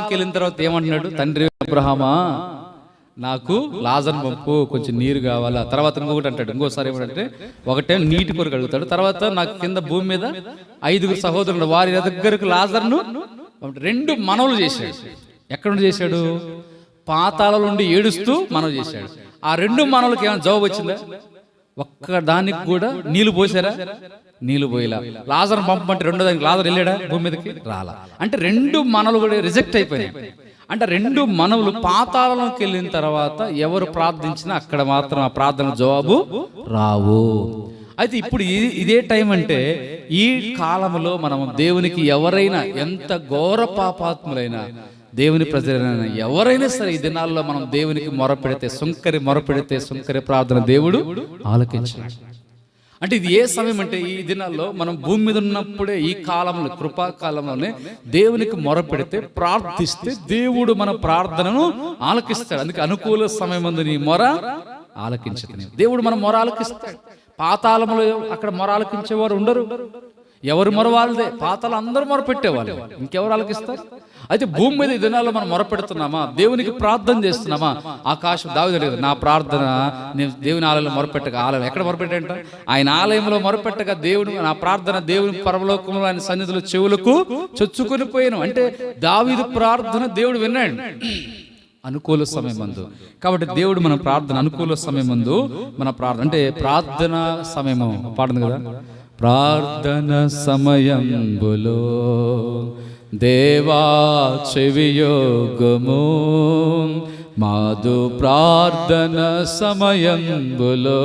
కాలంకి వెళ్ళిన తర్వాత ఏమంటున్నాడు, తండ్రి అబ్రహామా నాకు లాజర్ పంపు, కొంచెం నీరు కావాలా. తర్వాత ఇంకొకటి అంటాడు, ఇంకోసారి ఏమంటే ఒకటే నీటి కొరకు అడుగుతాడు. తర్వాత నాకు కింద భూమి మీద 5 సహోదరులు, వారి దగ్గరకు లాజర్ను 2 మనవులు చేశాడు. ఎక్కడ నుండి చేశాడు? పాతాళ నుండి ఏడుస్తూ మనవి చేశాడు. ఆ 2 మనవులకి ఏమైనా జవాబు వచ్చిందా? ఒక్క దానికి కూడా నీళ్లు పోసారా? నీళ్లు పోయిలా. లాజర్ పంపమంటే 2వ దానికి లాజర్ వెళ్ళాడా భూమి మీదకి? రాలా. అంటే 2 మనవులు కూడా రిజెక్ట్ అయిపోయినాయి. అంటే 2 మనవులు పాతాళంలోకి వెళ్ళిన తర్వాత ఎవరు ప్రార్థించినా అక్కడ మాత్రం ఆ ప్రార్థన జవాబు రావు. అయితే ఇప్పుడు ఇదే టైం అంటే ఈ కాలంలో మనం దేవునికి ఎవరైనా ఎంత ఘోర పాపాత్ములైనా, దేవుని ప్రజలైనా ఎవరైనా సరే ఈ దినాల్లో మనం దేవునికి మొరపెడితే, సుంకరి ప్రార్థన దేవుడు ఆలకించాడు. అంటే ఇది ఏ సమయం అంటే ఈ దినాల్లో మనం భూమి మీద ఉన్నప్పుడే, ఈ కాలంలో కృపాకాలంలోనే దేవునికి మొరపెడితే, ప్రార్థిస్తే దేవుడు మన ప్రార్థనను ఆలకిస్తాడు. అందుకే అనుకూల సమయం నీ మొర ఆలకించదు. దేవుడు మన మొర ఆలకిస్తాడు. పాతాళంలో అక్కడ మొర ఆలకించేవారు ఉండరు. ఎవరు మొర వాళ్ళదే. పాతాళం అందరూ మొరపెట్టేవాళ్ళు, ఇంకెవరు ఆలకిస్తారు? అయితే భూమి మీద ఈ దినాల్లో మనం మొరపెడుతున్నామా? దేవునికి ప్రార్థన చేస్తున్నామా? ఆకాశం దావీదు, నా ప్రార్థన నేను దేవుని ఆలయంలో మొరపెట్టగా, ఆలయం ఎక్కడ మొరపెట్టంట? ఆయన ఆలయంలో మొరపెట్టగా దేవుడు నా ప్రార్థన దేవుని పరలోకంలో ఆయన సన్నిధిలో చెవులకు చొచ్చుకొని పోయాను. అంటే దావీదు ప్రార్థన దేవుడు విన్నాడు అనుకూల సమయం మందు. కాబట్టి దేవుడు మన ప్రార్థన అనుకూల సమయం మందు మన ప్రార్థన అంటే ప్రార్థన సమయము పాడుంది కదా, ప్రార్థన సమయంబులో దేవా చెవియోగము, మాదు ప్రార్థన సమయంబులో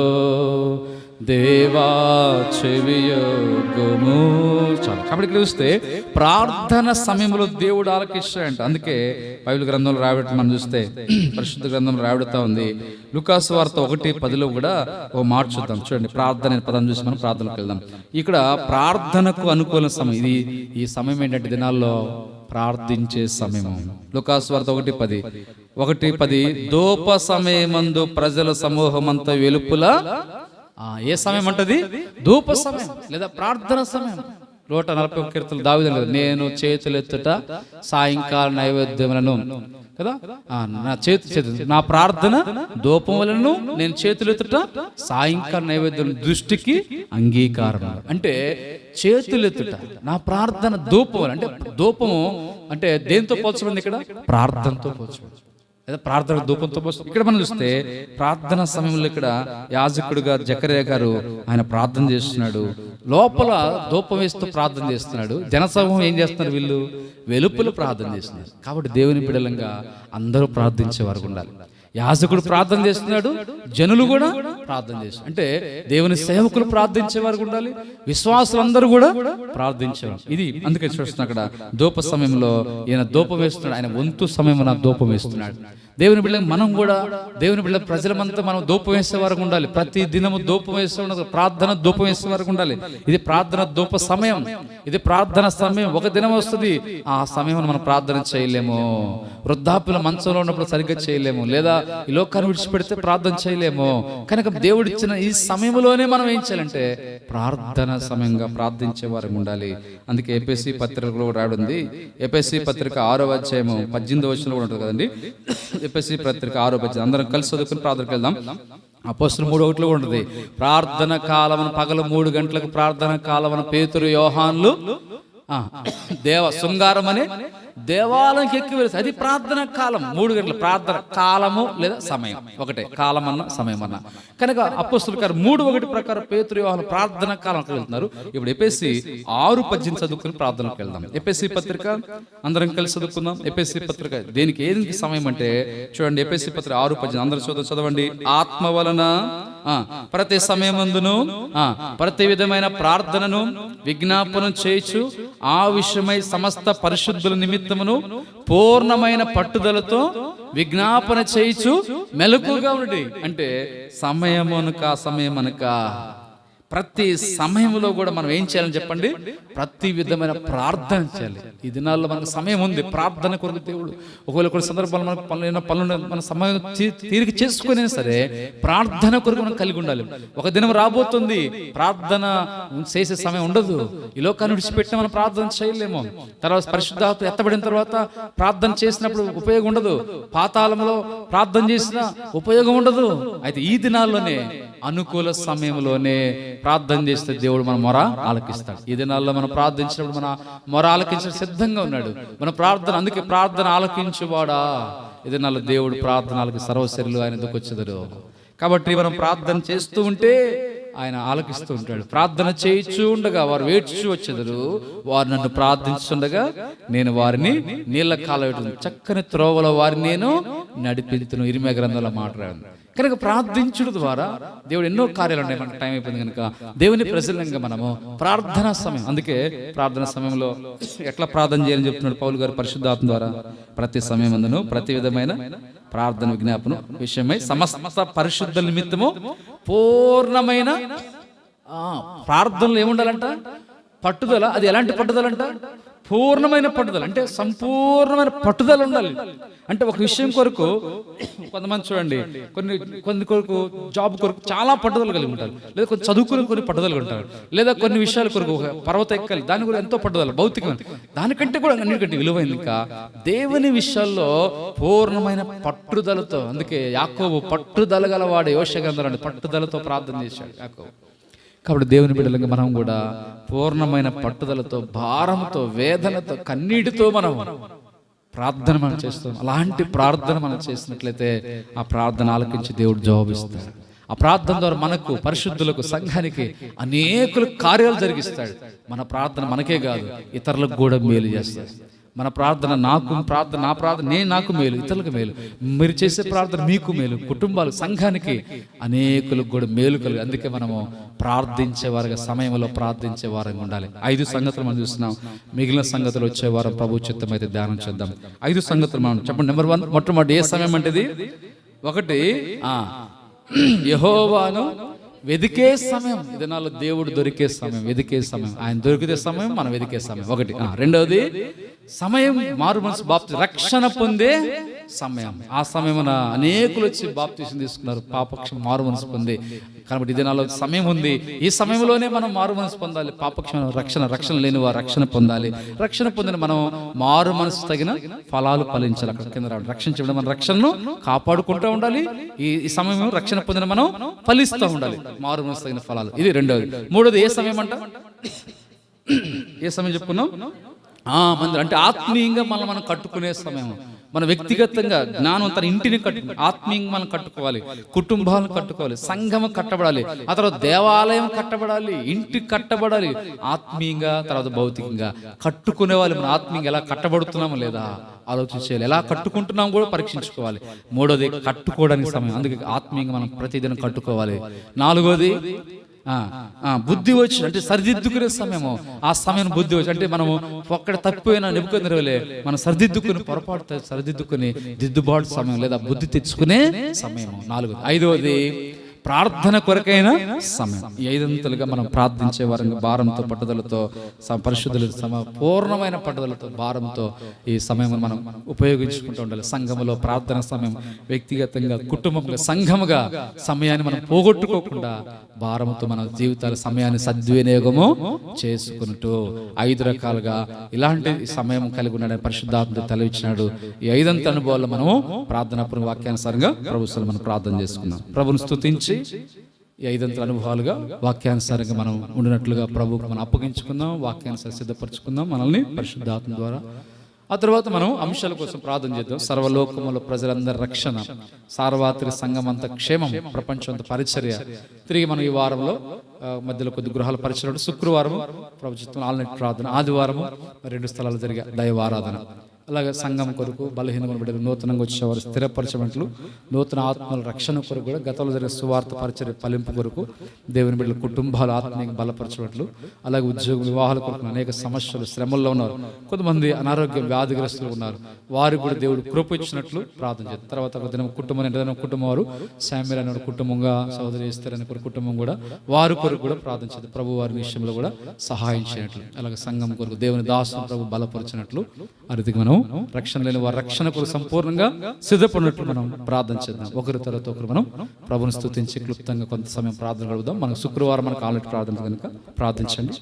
దేవా చెవియోగము. చాలు. కాబట్టి ఇక్కడ చూస్తే ప్రార్థన సమయంలో దేవుడు ఆలకిస్తాడంట. అందుకే బైబిల్ గ్రంథంలో రాయబడి మనం చూస్తే, పరిశుద్ధ గ్రంథంలో రాయబడుతూ ఉంది. లూకాసు వార్త 1:10 కూడా ఓ మాట చూద్దాం. చూడండి, ప్రార్థన పదం చూసి మనం ప్రార్థనకు వెళ్దాం. ఇక్కడ ప్రార్థనకు అనుకూల సమయం ఇది. ఈ సమయం ఏంటంటే దినాల్లో ప్రార్థించే సమయం. లూకాసు వార్త 1:10 దోప సమయమందు ప్రజల సమూహమంతా వెలుపుల. ఏ సమయం అంటది? ధూప సమయం లేదా ప్రార్థన సమయం. 141 కీర్తనలు దావీదు నేను చేతులెత్తుట సాయంకాల నైవేద్యములను కదా, నా ప్రార్థన ధూపం వలన నేను చేతులెత్తుట సాయంకాల నైవేద్యం దృష్టికి అంగీకారం. అంటే చేతులెత్తుట నా ప్రార్థన ధూపం. అంటే ధూపము అంటే దేంతో పోల్చబడింది? ఇక్కడ ప్రార్థనతో పోల్చబడింది. ప్రార్థన ధూపంతో పోల్చబడింది. ఇక్కడ మనం చూస్తే ప్రార్థన సమయంలో ఇక్కడ యాజకుడు గారు జకర్యా గారు ఆయన ప్రార్థన చేస్తున్నాడు. లోపల ధూపం వేస్తూ ప్రార్థన చేస్తున్నాడు. జనసమూహం ఏం చేస్తున్నారు? వీళ్ళు వెలుపల ప్రార్థన చేస్తున్నారు. కాబట్టి దేవుని బిడ్డలంగా అందరూ ప్రార్థించే వారు ఉండాలి. యాజకుడు ప్రార్థన చేస్తున్నాడు, జనులు కూడా ప్రార్థన చేస్తున్నారు. అంటే దేవుని సేవకులు ప్రార్థించేవారు ఉండాలి, విశ్వాసులందరూ కూడా ప్రార్థించేవారు. ఇది అందుకే చూస్తున్నా అక్కడ ధూప సమయంలో ఈయన ధూపం వేస్తున్నాడు. ఆయన వంతు సమయం ధూపం వేస్తున్నాడు. దేవుని బిడ్డ మనం కూడా దేవుని బిడ్డ ప్రజలమంతా మనం ధూపం వేసే వరకు ఉండాలి. ప్రతి దినము ధూపం వేసే ప్రార్థన ధూపం వేసే వరకు ఉండాలి. ఇది ప్రార్థన ధూప సమయం, ఇది ప్రార్థన సమయం. ఒక దినం వస్తుంది, ఆ సమయం మనం ప్రార్థన చేయలేము. వృద్ధాప్యుల మంచంలో ఉన్నప్పుడు సరిగ్గా చేయలేము, లేదా ఈ లోకాన్ని విడిచిపెడితే ప్రార్థన చేయలేము. కనుక దేవుడు ఇచ్చిన ఈ సమయంలోనే మనం ఏం చేయాలంటే ప్రార్థన సమయంగా ప్రార్థించే వారికి ఉండాలి. అందుకే ఎఫెసీ పత్రికలో రాయబడింది. ఎఫెసీ పత్రిక 6వ అధ్యాయము 18వ వచనంలో కూడా ఉంటుంది కదండి. ఎఫెసీ పత్రిక 6వ అధ్యాయం అందరం కలిసి చదువుకుని ప్రార్థనకు వెళ్దాం. అపోస్తలులు 3:1 ఉంటుంది. ప్రార్థన కాలమున పగలు 3 గంటలకు ప్రార్థన కాలమున పేతురు యోహాన్లు శృంగారం అనే దేవాలయంకి ఎక్కి వెళ్తారు. అది ప్రార్థన కాలం. 3 గంటల ప్రార్థన కాలము లేదా సమయం ఒకటే, కాలం అన్న సమయం అన్న. కనుక అపోస్తలుల కార్యం 3:1 ప్రకారం పేతురు యోహాను ప్రార్థన కాలంకి వెళ్తున్నారు. ఇప్పుడు ఎఫెసీ 6:18 చదువుకుని ప్రార్థనకు వెళ్దాం. ఎఫెసీ పత్రిక అందరం కలిసి చదువుకుందాం. ఎఫెసీ పత్రిక దేనికి ఏది సమయం అంటే చూడండి, ఎఫెసీ పత్రిక 6:18 అందరూ చదవండి. ఆత్మ వలన ప్రతి సమయమందును ప్రతి విధమైన ప్రార్థనను విజ్ఞాపన చేయొచ్చు ఆ విషయమై సమస్త పరిశుద్ధుల నిమిత్తమును పూర్ణమైన పట్టుదలతో విజ్ఞాపన చేయొచ్చు మెలకుగా ఉండి. అంటే సమయమనక ప్రతి సమయంలో కూడా మనం ఏం చేయాలని చెప్పండి, ప్రతి విధమైన ప్రార్థన చేయాలి. ఈ దినాల్లో మనకు సమయం ఉంది ప్రార్థన కొరకు. దేవుడు ఒకవేళ కొన్ని సందర్భాలు మనకు పనులు మన సమయం తీరిక చేసుకునే సరే ప్రార్థన కొరకు మనం కలిగి ఉండాలి. ఒక దినం రాబోతుంది ప్రార్థన చేసే సమయం ఉండదు. ఈ లోకాన్ని విడిచిపెట్టిన మనం ప్రార్థన చేయలేము. తర్వాత పరిశుద్ధాత్మ ఎత్తబడిన తర్వాత ప్రార్థన చేసినప్పుడు ఉపయోగం ఉండదు. పాతాళంలో ప్రార్థన చేసిన ఉపయోగం ఉండదు. అయితే ఈ దినాల్లోనే అనుకూల సమయంలోనే ప్రార్థన చేస్తే దేవుడు మన మొర ఆలకిస్తాడు. ఈ దినాల్లో మనం ప్రార్థించినప్పుడు మన మొర ఆలకించడం సిద్ధంగా ఉన్నాడు. మన ప్రార్థన, అందుకే ప్రార్థన ఆలకించువాడా, ఈ దినాల్లో దేవుడు ప్రార్థనలకు సర్వశరీరులు ఆయన ఎందుకు వచ్చేదారు. కాబట్టి మనం ప్రార్థన చేస్తూ ఉంటే ఆయన ఆలకిస్తూ ఉంటాడు. ప్రార్థన చేయించు ఉండగా వారు వేడ్చు వచ్చేదారు, వారు నన్ను ప్రార్థించుండగా నేను వారిని నీళ్ళ కాలవేటు చక్కని త్రోవలో వారిని నేను నడిపించును. ఇర్మియా గ్రంథంలో మాట్లాడాను. కనుక ప్రార్థించుడు ద్వారా దేవుడు ఎన్నో కార్యాలు ఉన్నాయి. మనకు టైం అయిపోయింది కనుక దేవుని ప్రజలంగా మనము ప్రార్థనా సమయం, అందుకే ప్రార్థనా సమయంలో ఎట్లా ప్రార్థన చేయాలని చెప్తున్నాడు పౌలు గారు పరిశుద్ధాత్మ ద్వారా. ప్రతి సమయం అందును ప్రతి విధమైన ప్రార్థన విజ్ఞాపన విషయమై సమస్త పరిశుద్ధ నిమిత్తము పూర్ణమైన ప్రార్థనలు ఏముండాలంట, పట్టుదల. అది ఎలాంటి పట్టుదల అంట, పూర్ణమైన పట్టుదల. అంటే సంపూర్ణమైన పట్టుదల ఉండాలి. అంటే ఒక విషయం కొరకు కొంతమంది చూడండి, కొన్ని కొరకు జాబ్ కొరకు చాలా పట్టుదల కలిగి ఉంటారు, లేదా కొన్ని చదువుకుని కొన్ని పట్టుదల ఉంటారు, లేదా కొన్ని విషయాల కొరకు ఒక పర్వత ఎక్కాలి దాని కూడా ఎంతో పట్టుదల, భౌతికమైన దానికంటే కూడా అన్నిటికంటే విలువైంది ఇంకా దేవుని విషయాల్లో పూర్ణమైన పట్టుదలతో. అందుకే యాకోబు పట్టుదల గలవాడు, యోషయ గ్రంథంలో పట్టుదలతో ప్రార్థన చేశాడు యాకోబు. కాబట్టి దేవుని బిడ్డలంగా మనం కూడా పూర్ణమైన పట్టుదలతో, భారంతో, వేదనతో, కన్నీటితో మనం ప్రార్థన మనం చేస్తాం. అలాంటి ప్రార్థన మనం చేసినట్లయితే ఆ ప్రార్థన ఆలకించి దేవుడు జవాబిస్తాడు. ఆ ప్రార్థన ద్వారా మనకు, పరిశుద్ధులకు, సంఘానికి అనేకులు కార్యాలు జరిగిస్తాడు. మన ప్రార్థన మనకే కాదు ఇతరులకు కూడా మేలు చేస్తాడు. మన ప్రార్థన నా ప్రార్థన నాకు మేలు, ఇతరులకు మేలు. మీరు చేసే ప్రార్థన మీకు మేలు, కుటుంబాలు, సంఘానికి, అనేకులకు కూడా మేలు కలుగు. అందుకే మనము ప్రార్థించేవారుగా, సమయంలో ప్రార్థించే వారంగా ఉండాలి. 5 సంగతులు మనం చూస్తున్నాం. మిగిలిన సంగతులు వచ్చే వారం ప్రభు చిత్తం అయితే ధ్యానం చేద్దాం. 5 సంగతులు మనం చెప్పండి. నెంబర్ 1, మొట్టమొదటి ఏ సమయం అంటే 1 యెహోవాను వెదికే సమయం. ఈ దినాల్లో దేవుడు దొరికే సమయం, వెదికే సమయం. ఆయన దొరికితే సమయం, మనం వెదికే సమయం. 1. రెండవది సమయం మారు మనసు బాప్తి రక్షణ పొందే సమయం. ఆ సమయమున అనేకులు వచ్చి బాప్తిసం తీసుకున్నారు, పాపక్షం మారు మనసు పొంది. కాబట్టి ఈ దినాల్లో సమయం ఉంది. ఈ సమయంలోనే మనం మారు మనసు పొందాలి. పాపక్షం రక్షణ లేని వారు రక్షణ పొందాలి. రక్షణ పొందిన మనం మారు మనసు తగిన ఫలాలు ఫలించాలి. అక్కడ కింద రక్షించడం, మన రక్షణను కాపాడుకుంటూ ఉండాలి. ఈ సమయం రక్షణ పొందిన మనం ఫలిస్తూ ఉండాలి, మారు మనసు తగిన ఫలాలు. ఇది రెండవది. మూడోది ఏ సమయం అంట, ఏ సమయం చెప్పుకున్నాం, మందిరం అంటే ఆత్మీయంగా మనం కట్టుకునే సమయం. మన వ్యక్తిగతంగా జ్ఞానం తన ఇంటిని ఆత్మీయంగా మనం కట్టుకోవాలి, కుటుంబాలను కట్టుకోవాలి, సంఘం కట్టబడాలి, ఆ తర్వాత దేవాలయం కట్టబడాలి, ఇంటి కట్టబడాలి. ఆత్మీయంగా తర్వాత భౌతికంగా కట్టుకునే వాళ్ళు మనం ఆత్మీయంగా ఎలా కట్టబడుతున్నామో లేదా ఆలోచించాలి, ఎలా కట్టుకుంటున్నాం కూడా పరీక్షించుకోవాలి. మూడోది కట్టుకోవడానికి సమయం, అందుకే ఆత్మీయంగా మనం ప్రతిదినం కట్టుకోవాలి. నాలుగోది బుద్ధి వచ్చి అంటే సరిదిద్దుకునే సమయము. ఆ సమయం బుద్ధి వచ్చి అంటే మనము ఒక్కడ తప్పిపోయినా నెప్పుకొని మనం సరిదిద్దుకుని పొరపాటు సరిదిద్దుకుని దిద్దుబాటు సమయం లేదా బుద్ధి తెచ్చుకునే సమయం. 4. 5వది ప్రార్థన కొరకైన సమయం. ఈ 5 మనం ప్రార్థించే వారంగా భారంతో, పట్టుదలతో, పరిశుద్ధుల పూర్ణమైన పట్టుదలతో, భారంతో ఈ సమయం మనం ఉపయోగించుకుంటూ ఉండాలి. సంఘములో ప్రార్థన సమయం, వ్యక్తిగతంగా, కుటుంబంగా, సంఘముగా సమయాన్ని మనం పోగొట్టుకోకుండా భారంతో మన జీవితాల సమయాన్ని సద్వినియోగము చేసుకుంటూ 5 రకాలుగా ఇలాంటి సమయం కలిగి ఉన్నాడని పరిశుద్ధాత్మ తలవిచ్చినాడు. ఈ 5 అనుభవాల్లో మనము ప్రార్థనాపూర్వక వాక్యానుసారంగా ప్రభుత్వం మనం ప్రార్థన చేసుకున్నాం. ప్రభుని స్తుతించి ఈ 5 అనుభవాలుగా వాక్యానుసారంగా మనం ఉండినట్లుగా ప్రభువుకు మనం అప్పగించుకుందాం. వాక్యానుసారం సిద్ధపరచుకుందాం మనల్ని పరిశుద్ధాత్మ ద్వారా. ఆ తర్వాత మనం అంశాల కోసం ప్రార్థన చేద్దాం. సర్వలోకముల ప్రజలందరి రక్షణ, సార్వత్రిక సంఘం అంత క్షేమం, ప్రపంచం అంత పరిచర్య. తిరిగి మనం ఈ వారంలో మధ్యలో కొద్ది గృహాల పరిచయం, శుక్రవారం ప్రభుత్వం ఆల్నైట్ ప్రార్థన, ఆదివారము 2 స్థలాలు జరిగే దైవారాధన. అలాగే సంఘం కొరకు, బలహీనమైన బిడ్డలు, నూతనంగా వచ్చేవారు స్థిరపరచబట్లు, నూతన ఆత్మల రక్షణ కొరకు కూడా, గతంలో జరిగే సువార్త పరిచర్య ఫలింపు కొరకు, దేవుని బిడ్డల కుటుంబాలు ఆత్మీయంగా బలపరచబట్లు, అలాగే ఉద్యోగ వివాహాల కొరకు అనేక సమస్యలు, శ్రమల్లో ఉన్నారు. కొంతమంది అనారోగ్య వ్యాధిగ్రస్తులు ఉన్నారు. వారికి కూడా దేవుడు కృప ఇచ్చినట్లు ప్రార్థన చేస్తారు. తర్వాత ఒక దినం కుటుంబం వారు శామ్యుల్ అనే కుటుంబంగా, సోదరి ఎస్తేర్ అనే కుటుంబం కూడా వారి కొరకు కూడా ప్రార్థన చేస్తారు. ప్రభు వారి విషయంలో కూడా సహాయం చేయనట్లు, అలాగే సంఘం కొరకు దేవుని దాసుని ప్రభు బలపరిచినట్లు, ఆ రీతికి మనం రక్షణ లేని వారి రక్షణ కొరకు సంపూర్ణంగా సిద్ధపడినట్లు మనం ప్రార్థన చేద్దాం. ఒకరి తర్వాత ఒకరు మనం ప్రభుని స్తుతించి క్లుప్తంగా కొంత సమయం ప్రార్థన గడుపుదాం. మనకు శుక్రవారం మనకు ఆల్రెడీ ప్రార్థన కనుక ప్రార్థించండి.